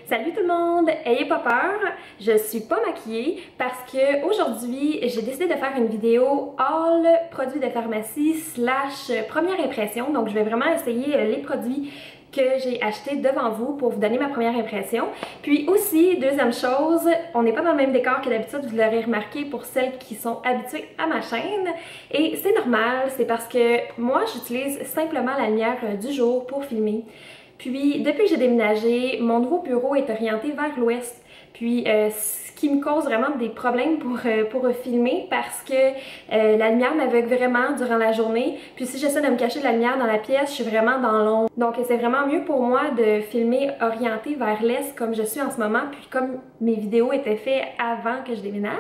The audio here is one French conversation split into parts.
Salut tout le monde! Ayez pas peur, je suis pas maquillée parce que aujourd'hui j'ai décidé de faire une vidéo haul produits de pharmacie slash première impression. Donc je vais vraiment essayer les produits que j'ai achetés devant vous pour vous donner ma première impression. Puis aussi, deuxième chose, on n'est pas dans le même décor que d'habitude, vous l'aurez remarqué pour celles qui sont habituées à ma chaîne. Et c'est normal, c'est parce que moi j'utilise simplement la lumière du jour pour filmer. Puis, depuis que j'ai déménagé, mon nouveau bureau est orienté vers l'ouest. Puis, ce qui me cause vraiment des problèmes pour filmer parce que la lumière m'aveugle vraiment durant la journée. Puis, si j'essaie de me cacher de la lumière dans la pièce, je suis vraiment dans l'ombre. Donc, c'est vraiment mieux pour moi de filmer orienté vers l'est comme je suis en ce moment. Puis, comme mes vidéos étaient faites avant que je déménage.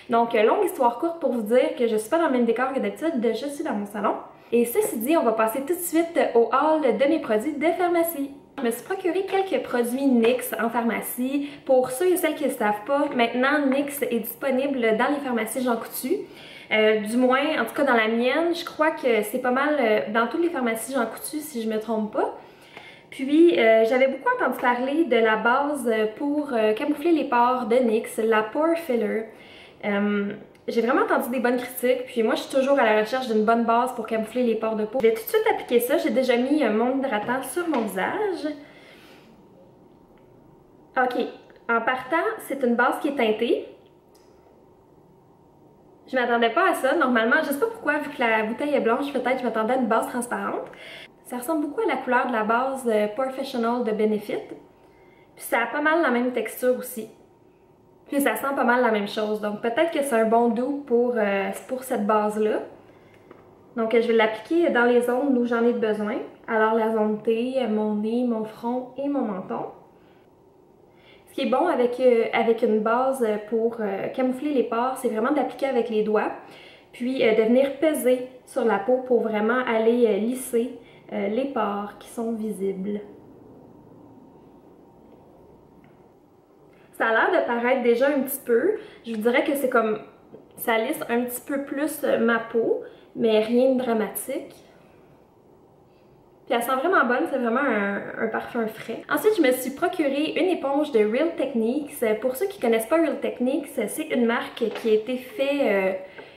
Donc, longue histoire courte pour vous dire que je suis pas dans le même décor que d'habitude, je suis dans mon salon. Et ceci dit, on va passer tout de suite au haul de mes produits de pharmacie. Je me suis procuré quelques produits NYX en pharmacie. Pour ceux et celles qui ne le savent pas, maintenant NYX est disponible dans les pharmacies Jean Coutu. Du moins, en tout cas dans la mienne, je crois que c'est pas mal dans toutes les pharmacies Jean Coutu si je me trompe pas. Puis, j'avais beaucoup entendu parler de la base pour camoufler les pores de NYX, la Pore Filler. J'ai vraiment entendu des bonnes critiques, puis moi je suis toujours à la recherche d'une bonne base pour camoufler les pores de peau. Je vais tout de suite appliquer ça, j'ai déjà mis mon hydratant sur mon visage. Ok, en partant, c'est une base qui est teintée. Je m'attendais pas à ça, normalement, je sais pas pourquoi, vu que la bouteille est blanche, peut-être je m'attendais à une base transparente. Ça ressemble beaucoup à la couleur de la base Porefessional de Benefit. Puis ça a pas mal la même texture aussi. Puis ça sent pas mal la même chose, donc peut-être que c'est un bon doux pour cette base-là. Donc je vais l'appliquer dans les zones où j'en ai besoin. Alors la zone T, mon nez, mon front et mon menton. Ce qui est bon avec une base pour camoufler les pores, c'est vraiment d'appliquer avec les doigts. Puis de venir peser sur la peau pour vraiment aller lisser les pores qui sont visibles. Ça a l'air de paraître déjà un petit peu. Je vous dirais que c'est comme, ça lisse un petit peu plus ma peau, mais rien de dramatique. Puis elle sent vraiment bonne, c'est vraiment un parfum frais. Ensuite, je me suis procuré une éponge de Real Techniques. Pour ceux qui connaissent pas Real Techniques, c'est une marque qui a été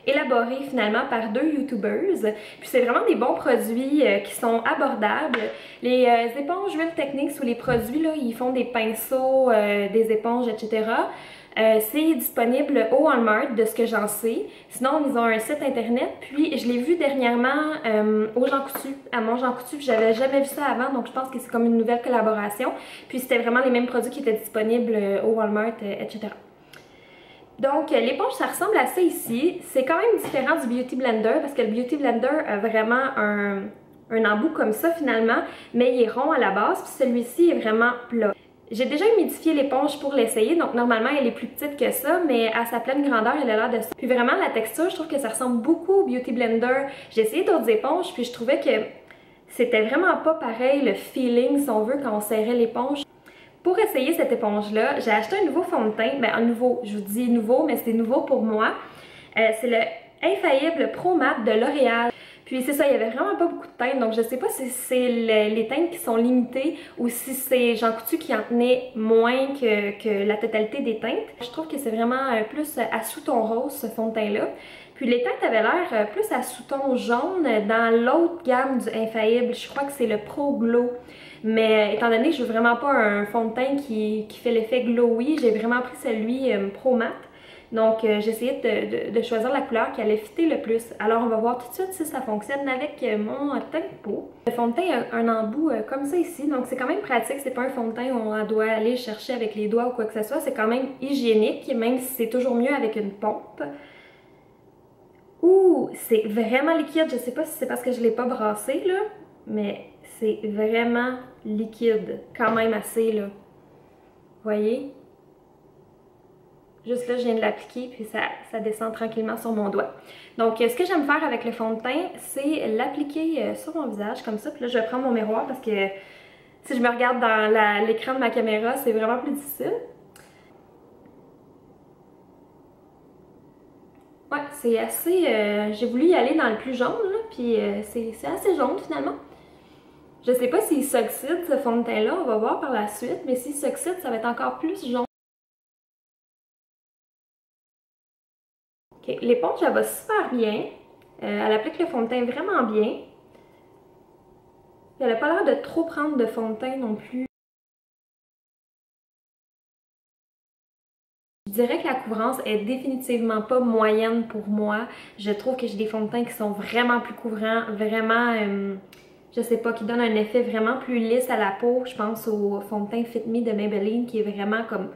élaborée finalement par deux YouTubers. Puis c'est vraiment des bons produits qui sont abordables. Les éponges Real Techniques ou les produits, là, ils font des pinceaux, des éponges, etc. C'est disponible au Walmart de ce que j'en sais. Sinon, ils ont un site internet. Puis, je l'ai vu dernièrement au Jean Coutu, à mon Jean Coutu. J'avais jamais vu ça avant, donc je pense que c'est comme une nouvelle collaboration. Puis, c'était vraiment les mêmes produits qui étaient disponibles au Walmart, etc. Donc, l'éponge, ça ressemble à ça ici. C'est quand même différent du Beauty Blender parce que le Beauty Blender a vraiment un embout comme ça finalement, mais il est rond à la base. Puis, celui-ci est vraiment plat. J'ai déjà humidifié l'éponge pour l'essayer, donc normalement elle est plus petite que ça, mais à sa pleine grandeur, elle a l'air de ça. Puis vraiment la texture, je trouve que ça ressemble beaucoup au Beauty Blender. J'ai essayé d'autres éponges, puis je trouvais que c'était vraiment pas pareil le feeling, si on veut, quand on serrait l'éponge. Pour essayer cette éponge-là, j'ai acheté un nouveau fond de teint, ben un nouveau, je vous dis nouveau, mais c'est nouveau pour moi. C'est le Infaillible Pro Matte de L'Oréal. Puis c'est ça, il y avait vraiment pas beaucoup de teintes, donc je sais pas si c'est les teintes qui sont limitées ou si c'est Jean Coutu qui en tenait moins que la totalité des teintes. Je trouve que c'est vraiment plus à sous-ton rose ce fond de teint-là. Puis les teintes avaient l'air plus à sous-ton jaune dans l'autre gamme du Infaillible, je crois que c'est le Pro Glow. Mais étant donné que je veux vraiment pas un fond de teint qui fait l'effet glowy, j'ai vraiment pris celui Pro Matte. Donc, j'ai essayé de choisir la couleur qui allait fitter le plus. Alors, on va voir tout de suite si ça fonctionne avec mon teint de peau. Le fond de teint a un embout comme ça ici, donc c'est quand même pratique. C'est pas un fond de teint où on doit aller chercher avec les doigts ou quoi que ce soit. C'est quand même hygiénique, même si c'est toujours mieux avec une pompe. Ouh, c'est vraiment liquide. Je sais pas si c'est parce que je l'ai pas brassé, là, mais c'est vraiment liquide. Quand même assez, là. Vous voyez? Juste là, je viens de l'appliquer, puis ça descend tranquillement sur mon doigt. Donc, ce que j'aime faire avec le fond de teint, c'est l'appliquer sur mon visage, comme ça. Puis là, je vais prendre mon miroir parce que si je me regarde dans l'écran de ma caméra, c'est vraiment plus difficile. Ouais, c'est assez... j'ai voulu y aller dans le plus jaune, là, puis c'est assez jaune, finalement. Je sais pas s'il s'oxyde ce fond de teint-là, on va voir par la suite, mais s'il s'oxyde, ça va être encore plus jaune. Ok, l'éponge, elle va super bien. Elle applique le fond de teint vraiment bien. Elle n'a pas l'air de trop prendre de fond de teint non plus. Je dirais que la couvrance est définitivement pas moyenne pour moi. Je trouve que j'ai des fonds de teint qui sont vraiment plus couvrants, vraiment, je sais pas, qui donnent un effet vraiment plus lisse à la peau. Je pense au fond de teint Fit Me de Maybelline qui est vraiment comme,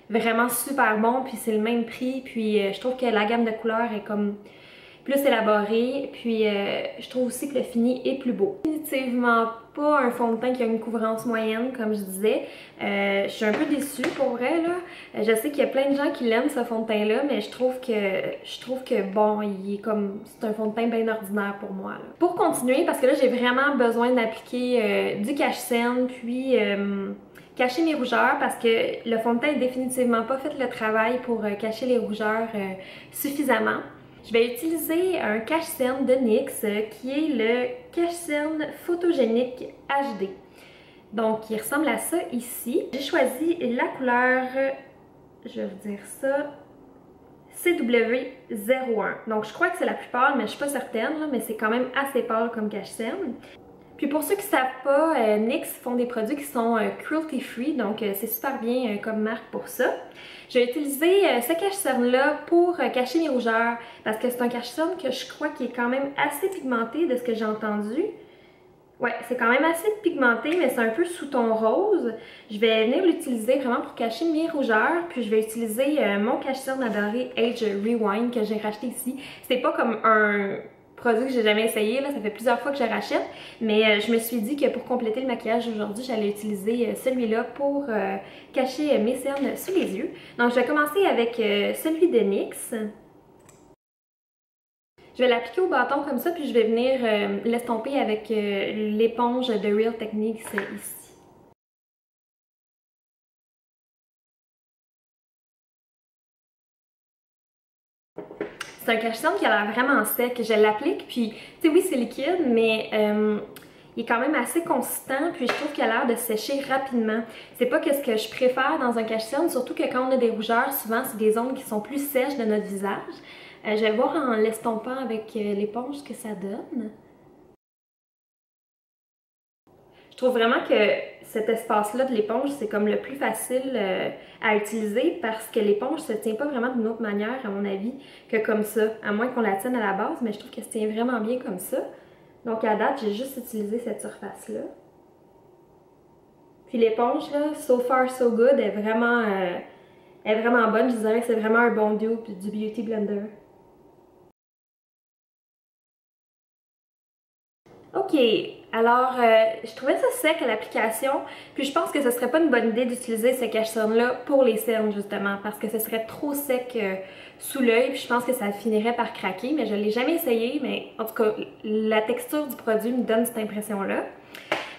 vraiment super bon, puis c'est le même prix. Puis je trouve que la gamme de couleurs est comme plus élaboré, puis je trouve aussi que le fini est plus beau. Définitivement pas un fond de teint qui a une couvrance moyenne, comme je disais. Je suis un peu déçue pour vrai, là. Je sais qu'il y a plein de gens qui l'aiment ce fond de teint-là, mais je trouve que bon, il est comme, c'est un fond de teint bien ordinaire pour moi, là. Pour continuer, parce que là j'ai vraiment besoin d'appliquer du cache-cerne, puis cacher mes rougeurs parce que le fond de teint n'a définitivement pas fait le travail pour cacher les rougeurs suffisamment. Je vais utiliser un cache-cerne de NYX qui est le cache-cerne photogénique HD. Donc, il ressemble à ça ici. J'ai choisi la couleur, je vais vous dire ça, CW01. Donc, je crois que c'est la plus pâle, mais je suis pas certaine, là, mais c'est quand même assez pâle comme cache-cerne. Puis pour ceux qui ne savent pas, NYX font des produits qui sont cruelty free, donc c'est super bien comme marque pour ça. J'ai utilisé ce cache-cerne-là pour cacher mes rougeurs, parce que c'est un cache-cerne que je crois qui est quand même assez pigmenté de ce que j'ai entendu. Ouais, c'est quand même assez pigmenté, mais c'est un peu sous ton rose. Je vais venir l'utiliser vraiment pour cacher mes rougeurs, puis je vais utiliser mon cache-cerne adoré Age Rewind que j'ai racheté ici. C'est pas comme un produit que j'ai jamais essayé, là, ça fait plusieurs fois que je rachète, mais je me suis dit que pour compléter le maquillage aujourd'hui, j'allais utiliser celui-là pour cacher mes cernes sous les yeux. Donc je vais commencer avec celui de NYX. Je vais l'appliquer au bâton comme ça, puis je vais venir l'estomper avec l'éponge de Real Techniques ici. C'est un cache-cerne qui a l'air vraiment sec. Je l'applique, puis, tu sais, oui, c'est liquide, mais il est quand même assez consistant, puis je trouve qu'il a l'air de sécher rapidement. C'est pas que ce que je préfère dans un cache-cerne, surtout que quand on a des rougeurs, souvent, c'est des zones qui sont plus sèches de notre visage. Je vais voir en l'estompant avec l'éponge ce que ça donne. Je trouve vraiment que cet espace-là de l'éponge, c'est comme le plus facile à utiliser parce que l'éponge se tient pas vraiment d'une autre manière, à mon avis, que comme ça. À moins qu'on la tienne à la base, mais je trouve qu'elle se tient vraiment bien comme ça. Donc à date, j'ai juste utilisé cette surface-là. Puis l'éponge, là, so far so good, est vraiment bonne. Je dirais que c'est vraiment un bon dupe du Beauty Blender. Ok, alors je trouvais ça sec à l'application, puis je pense que ce serait pas une bonne idée d'utiliser ce cache-cerne-là pour les cernes justement, parce que ce serait trop sec sous l'œil, puis je pense que ça finirait par craquer, mais je l'ai jamais essayé, mais en tout cas, la texture du produit me donne cette impression-là.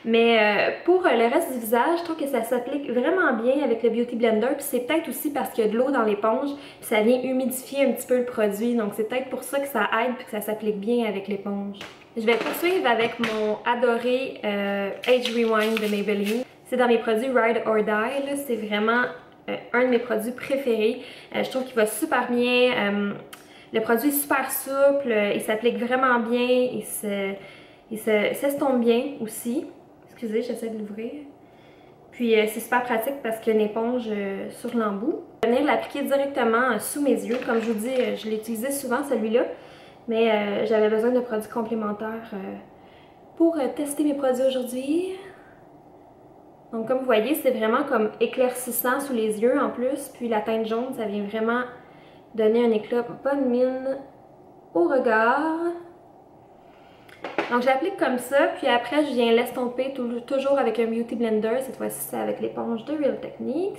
Mais pour le reste du visage, je trouve que ça s'applique vraiment bien avec le Beauty Blender, puis c'est peut-être aussi parce qu'il y a de l'eau dans l'éponge, puis ça vient humidifier un petit peu le produit, donc c'est peut-être pour ça que ça aide puis que ça s'applique bien avec l'éponge. Je vais poursuivre avec mon adoré Age Rewind de Maybelline. C'est dans mes produits Ride or Die, c'est vraiment un de mes produits préférés. Je trouve qu'il va super bien, le produit est super souple, il s'applique vraiment bien, il s'estompe bien aussi. Excusez, j'essaie de l'ouvrir. Puis c'est super pratique parce qu'il y a une éponge sur l'embout. Je vais venir l'appliquer directement sous mes yeux. Comme je vous dis, je l'ai utilisé souvent celui-là, mais j'avais besoin de produits complémentaires pour tester mes produits aujourd'hui. Donc comme vous voyez, c'est vraiment comme éclaircissant sous les yeux en plus. Puis la teinte jaune, ça vient vraiment donner un éclat bonne mine au regard. Donc je l'applique comme ça, puis après je viens l'estomper toujours avec un Beauty Blender. Cette fois-ci c'est avec l'éponge de Real Techniques.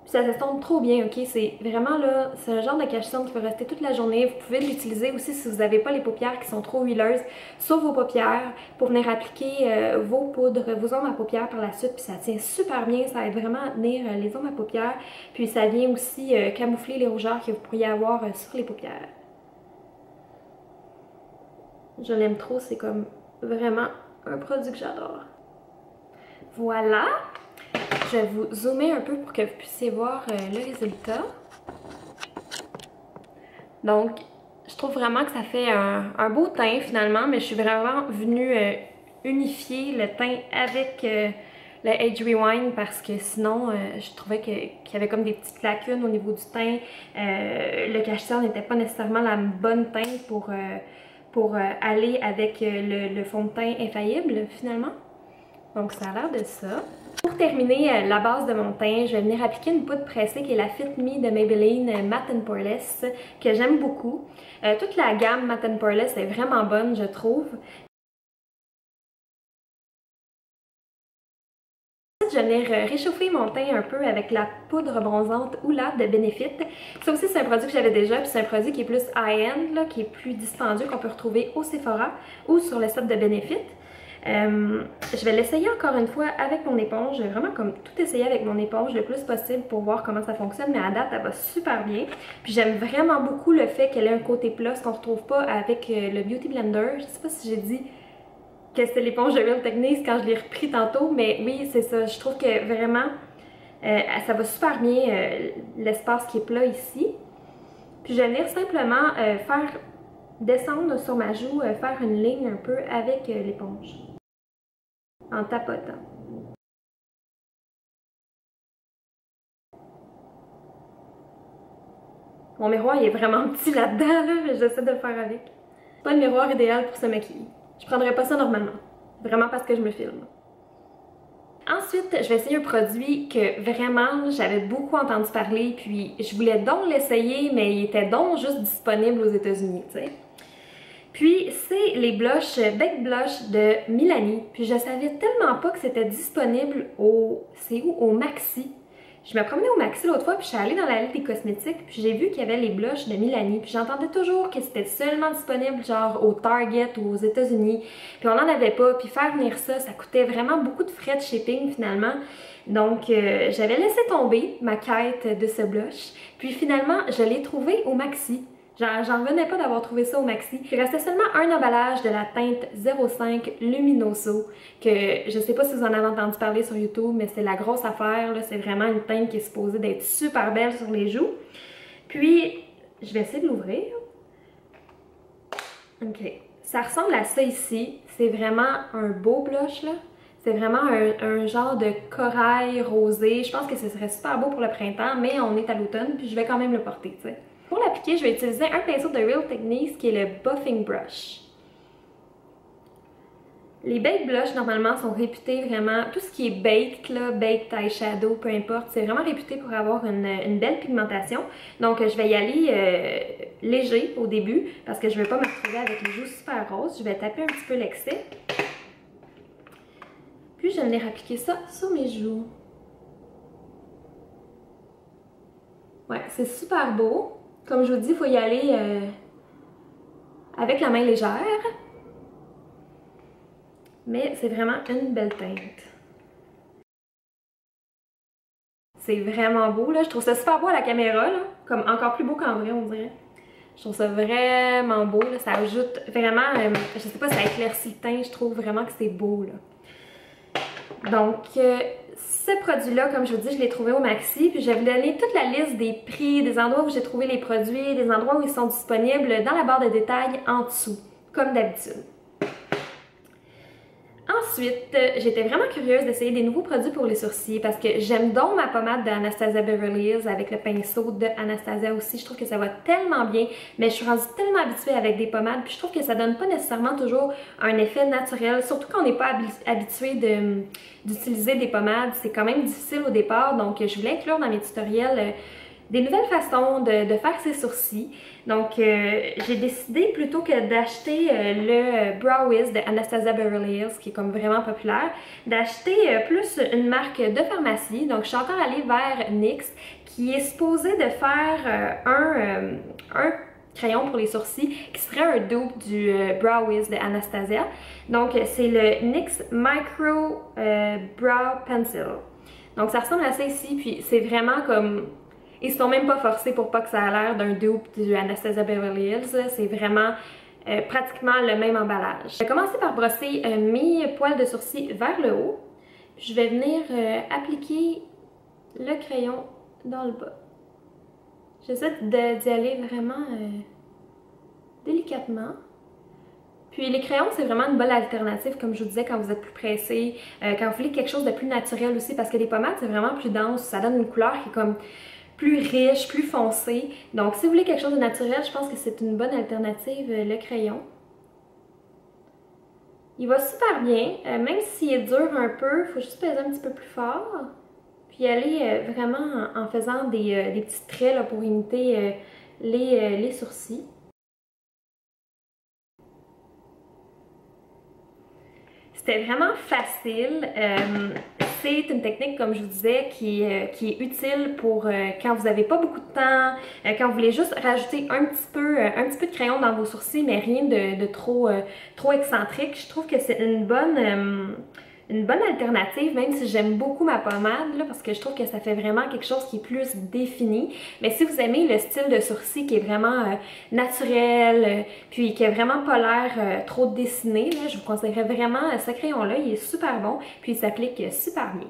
Puis ça s'estompe trop bien, ok? C'est vraiment là, c'est un genre de cache-cerne qui peut rester toute la journée. Vous pouvez l'utiliser aussi si vous n'avez pas les paupières qui sont trop huileuses sur vos paupières pour venir appliquer vos poudres, vos ombres à paupières par la suite. Puis ça tient super bien, ça aide vraiment à tenir les ombres à paupières. Puis ça vient aussi camoufler les rougeurs que vous pourriez avoir sur les paupières. Je l'aime trop, c'est comme vraiment un produit que j'adore. Voilà! Je vais vous zoomer un peu pour que vous puissiez voir le résultat. Donc, je trouve vraiment que ça fait un beau teint finalement, mais je suis vraiment venue unifier le teint avec le Age Rewind parce que sinon, je trouvais qu'il y avait comme des petites lacunes au niveau du teint. Le cacheteur n'était pas nécessairement la bonne teinte pour aller avec le fond de teint infaillible finalement. Donc ça a l'air de ça. Pour terminer la base de mon teint, je vais venir appliquer une poudre pressée qui est la Fit Me de Maybelline Matte & Poreless que j'aime beaucoup. Toute la gamme Matte & Poreless est vraiment bonne, je trouve. Je vais venir réchauffer mon teint un peu avec la poudre bronzante Oula de Benefit. Ça aussi, c'est un produit que j'avais déjà, puis c'est un produit qui est plus high-end, qui est plus dispendieux, qu'on peut retrouver au Sephora ou sur le site de Benefit. Je vais l'essayer encore une fois avec mon éponge. Je vais vraiment comme tout essayer avec mon éponge le plus possible pour voir comment ça fonctionne, mais à date, elle va super bien. Puis j'aime vraiment beaucoup le fait qu'elle ait un côté plat, ce qu'on retrouve pas avec le Beauty Blender. Je sais pas si j'ai dit que c'était l'éponge de Real Techniques quand je l'ai repris tantôt, mais oui, c'est ça. Je trouve que vraiment, ça va super bien l'espace qui est plat ici. Puis je vais venir simplement faire descendre sur ma joue, faire une ligne un peu avec l'éponge. En tapotant. Mon miroir il est vraiment petit là-dedans, là, mais j'essaie de le faire avec. C'est pas le miroir idéal pour se maquiller. Je prendrais pas ça normalement. Vraiment parce que je me filme. Ensuite, je vais essayer un produit que vraiment j'avais beaucoup entendu parler, puis je voulais donc l'essayer, mais il était donc juste disponible aux États-Unis, tu sais. Puis c'est les blushs Bec Blush de Milani. Puis je savais tellement pas que c'était disponible au... c'est où? Au Maxi. Je me promenais au Maxi l'autre fois, puis je suis allée dans l'allée des cosmétiques, puis j'ai vu qu'il y avait les blushs de Milani. Puis j'entendais toujours que c'était seulement disponible genre au Target ou aux États-Unis. Puis on n'en avait pas, puis faire venir ça, ça coûtait vraiment beaucoup de frais de shipping finalement. Donc j'avais laissé tomber ma quête de ce blush. Puis finalement, je l'ai trouvé au Maxi. J'en revenais pas d'avoir trouvé ça au Maxi. Il restait seulement un emballage de la teinte 05 Luminoso, que je sais pas si vous en avez entendu parler sur YouTube, mais c'est la grosse affaire, c'est vraiment une teinte qui est supposée d'être super belle sur les joues. Puis, je vais essayer de l'ouvrir. Ok, ça ressemble à ça ici. C'est vraiment un beau blush là. C'est vraiment un genre de corail rosé. Je pense que ce serait super beau pour le printemps, mais on est à l'automne, puis je vais quand même le porter, tu sais. Pour l'appliquer, je vais utiliser un pinceau de Real Techniques qui est le Buffing Brush. Les baked blushs, normalement, sont réputés vraiment... Tout ce qui est baked, là, baked eyeshadow, peu importe, c'est vraiment réputé pour avoir une belle pigmentation. Donc, je vais y aller léger au début, parce que je ne vais pas me retrouver avec les joues super roses. Je vais taper un petit peu l'excès. Puis, je vais venir appliquer ça sur mes joues. Ouais, c'est super beau. Comme je vous dis, il faut y aller avec la main légère. Mais c'est vraiment une belle teinte. C'est vraiment beau, là. Je trouve ça super beau à la caméra, là. Comme encore plus beau qu'en vrai, on dirait. Je trouve ça vraiment beau, là. Ça ajoute vraiment... je sais pas, ça éclaircit le teint. Je trouve vraiment que c'est beau, là. Donc... ce produit-là, comme je vous dis, je l'ai trouvé au Maxi, puis je vais vous donner toute la liste des prix, des endroits où j'ai trouvé les produits, des endroits où ils sont disponibles dans la barre de détails en dessous, comme d'habitude. Ensuite, j'étais vraiment curieuse d'essayer des nouveaux produits pour les sourcils parce que j'aime donc ma pommade de Anastasia Beverly Hills avec le pinceau de Anastasia aussi. Je trouve que ça va tellement bien, mais je suis rendue tellement habituée avec des pommades, puis je trouve que ça donne pas nécessairement toujours un effet naturel, surtout quand on n'est pas habitué d'utiliser des pommades. C'est quand même difficile au départ, donc je voulais inclure dans mes tutoriels des nouvelles façons de faire ses sourcils. Donc, j'ai décidé plutôt que d'acheter le Brow Wiz de Anastasia Beverly Hills, qui est comme vraiment populaire, d'acheter plus une marque de pharmacie. Donc, je suis encore allée vers NYX, qui est supposé de faire un crayon pour les sourcils, qui serait un dupe du Brow Wiz de Anastasia. Donc, c'est le NYX Micro Brow Pencil. Donc, ça ressemble à ça ici, puis c'est vraiment comme... Ils ne sont même pas forcés pour pas que ça a l'air d'un dupe du Anastasia Beverly Hills. C'est vraiment pratiquement le même emballage. Je vais commencer par brosser mes poils de sourcils vers le haut. Je vais venir appliquer le crayon dans le bas. J'essaie d'y aller vraiment délicatement. Puis les crayons, c'est vraiment une bonne alternative, comme je vous disais, quand vous êtes plus pressé, quand vous voulez quelque chose de plus naturel aussi, parce que les pommades, c'est vraiment plus dense, ça donne une couleur qui est comme plus riche, plus foncée. Donc si vous voulez quelque chose de naturel, je pense que c'est une bonne alternative, le crayon. Il va super bien, même s'il est dur un peu, il faut juste peser un petit peu plus fort. Puis aller vraiment en faisant des petits traits là, pour imiter les sourcils. C'était vraiment facile. C'est une technique, comme je vous disais, qui est utile pour quand vous n'avez pas beaucoup de temps, quand vous voulez juste rajouter un petit peu de crayon dans vos sourcils, mais rien de trop excentrique. Je trouve que c'est une bonne alternative, même si j'aime beaucoup ma pommade, là, parce que je trouve que ça fait vraiment quelque chose qui est plus défini. Mais si vous aimez le style de sourcil qui est vraiment naturel, puis qui a vraiment pas l'air trop dessiné, là, je vous conseillerais vraiment ce crayon-là. Il est super bon, puis il s'applique super bien.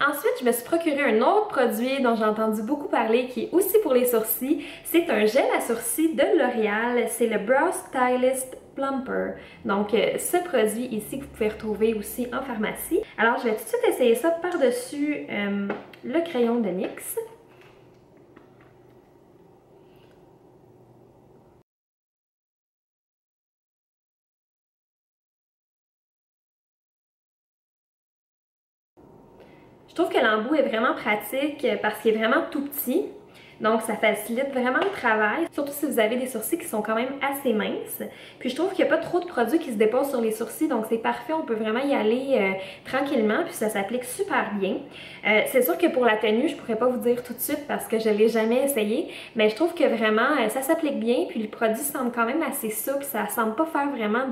Ensuite, je me suis procuré un autre produit dont j'ai entendu beaucoup parler, qui est aussi pour les sourcils. C'est un gel à sourcils de L'Oréal. C'est le Brow Stylist Plumper. Donc, ce produit ici que vous pouvez retrouver aussi en pharmacie. Alors, je vais tout de suite essayer ça par-dessus le crayon de NYX. Je trouve que l'embout est vraiment pratique parce qu'il est vraiment tout petit. Donc ça facilite vraiment le travail, surtout si vous avez des sourcils qui sont quand même assez minces. Puis je trouve qu'il n'y a pas trop de produits qui se déposent sur les sourcils, donc c'est parfait, on peut vraiment y aller tranquillement, puis ça s'applique super bien. C'est sûr que pour la tenue, je pourrais pas vous dire tout de suite parce que je l'ai jamais essayé, mais je trouve que vraiment ça s'applique bien, puis le produit semble quand même assez souple, ça semble pas faire vraiment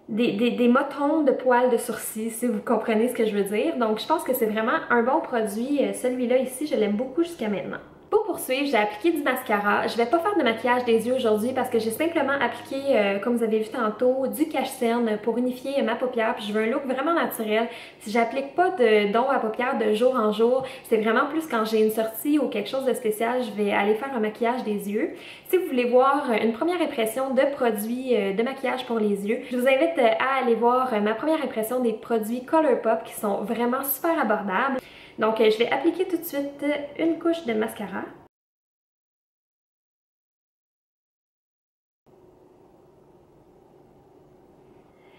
des motons de poils de sourcils, si vous comprenez ce que je veux dire. Donc je pense que c'est vraiment un bon produit. Celui-là ici, je l'aime beaucoup jusqu'à maintenant. Pour poursuivre, j'ai appliqué du mascara. Je vais pas faire de maquillage des yeux aujourd'hui parce que j'ai simplement appliqué, comme vous avez vu tantôt, du cache-cerne pour unifier ma paupière. Puis je veux un look vraiment naturel. Si j'applique pas de don à paupières de jour en jour, c'est vraiment plus quand j'ai une sortie ou quelque chose de spécial, je vais aller faire un maquillage des yeux. Si vous voulez voir une première impression de produits de maquillage pour les yeux, je vous invite à aller voir ma première impression des produits Colourpop qui sont vraiment super abordables. Donc je vais appliquer tout de suite une couche de mascara.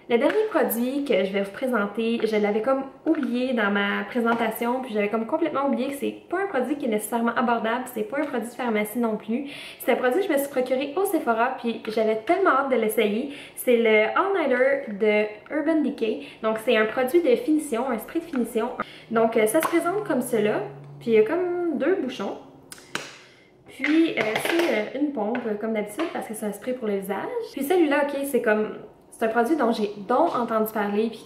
Le dernier produit que je vais vous présenter, je l'avais comme oublié dans ma présentation, puis j'avais comme complètement oublié que c'est pas un produit qui est nécessairement abordable, c'est pas un produit de pharmacie non plus. C'est un produit que je me suis procuré au Sephora, puis j'avais tellement hâte de l'essayer. C'est le All Nighter de Urban Decay. Donc c'est un produit de finition, un spray de finition. Donc ça se présente comme cela, puis il y a comme deux bouchons. Puis c'est une pompe comme d'habitude parce que c'est un spray pour le visage. Puis celui-là, ok, c'est un produit dont j'ai entendu parler, puis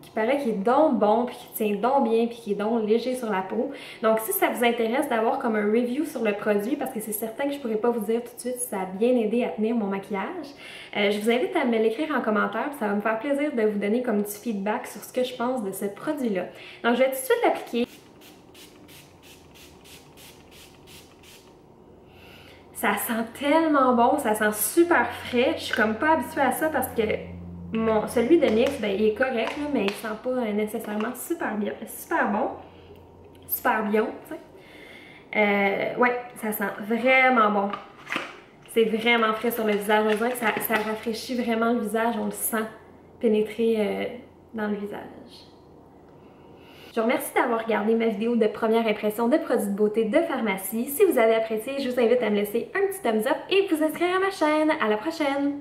qui paraît qu'il est donc bon, puis qui tient donc bien, puis qui est donc léger sur la peau. Donc si ça vous intéresse d'avoir comme un review sur le produit, parce que c'est certain que je pourrais pas vous dire tout de suite si ça a bien aidé à tenir mon maquillage, je vous invite à me l'écrire en commentaire, puis ça va me faire plaisir de vous donner comme du feedback sur ce que je pense de ce produit-là. Donc je vais tout de suite l'appliquer. Ça sent tellement bon, ça sent super frais. Je suis comme pas habituée à ça parce que celui de NYX, ben, il est correct, là, mais il sent pas nécessairement super bien, super bon, super bien, tu sais. Ouais, ça sent vraiment bon. C'est vraiment frais sur le visage. On dirait que ça rafraîchit vraiment le visage, on le sent pénétrer dans le visage. Je vous remercie d'avoir regardé ma vidéo de première impression de produits de beauté de pharmacie. Si vous avez apprécié, je vous invite à me laisser un petit thumbs up et vous inscrire à ma chaîne. À la prochaine!